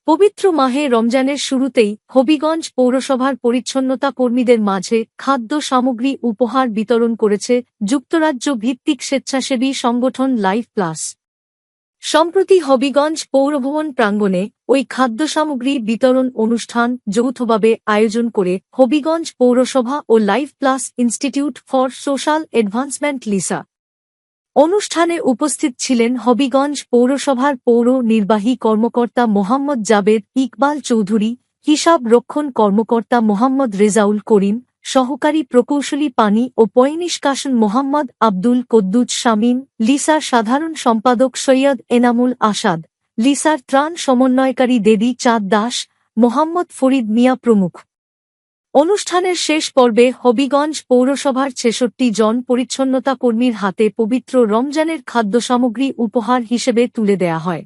পবিত্র মাহে রমজানের শুরুতেই হবিগঞ্জ পৌরসভার পরিচ্ছন্নতা কর্মীদের মাঝে খাদ্য সামগ্রী উপহার বিতরণ করেছে যুক্তরাজ্য ভিত্তিক স্বেচ্ছাসেবী সংগঠন লাইফ প্লাস। সম্প্রতি হবিগঞ্জ পৌরভবন প্রাঙ্গণে ওই খাদ্য সামগ্রী বিতরণ অনুষ্ঠান যৌথভাবে আয়োজন করে হবিগঞ্জ পৌরসভা ও life plus institute for social advancement LISA. অনুষ্ঠানে উপস্থিত ছিলেন হবিগঞ্জ পৌরসভার পৌর নির্বাহী কর্মকর্তা মোহাম্মদ জাবেদ ইকবাল চৌধুরী, হিসাব রক্ষণ কর্মকর্তা মোহাম্মদ রেজাউল করিম, সহকারী প্রকৌশলী পানি ও পয়ঃনিষ্কাশন মোহাম্মদ আব্দুল কদ্দুস শামীম, লিসার সাধারণ সম্পাদক সৈয়দ এনামুল আসাদ, লিসার ত্রাণ সমন্বয়কারী দেবী চাঁদ দাস, মোহাম্মদ ফরিদ মিয়া প্রমুখ। অনুষ্ঠানের শেষ পর্বে হবিগঞ্জ পৌরসভার ৬৬ জন পরিচ্ছন্নতা কর্মীর হাতে পবিত্র রমজানের খাদ্যসামগ্রী উপহার হিসেবে তুলে দেয়া হয়।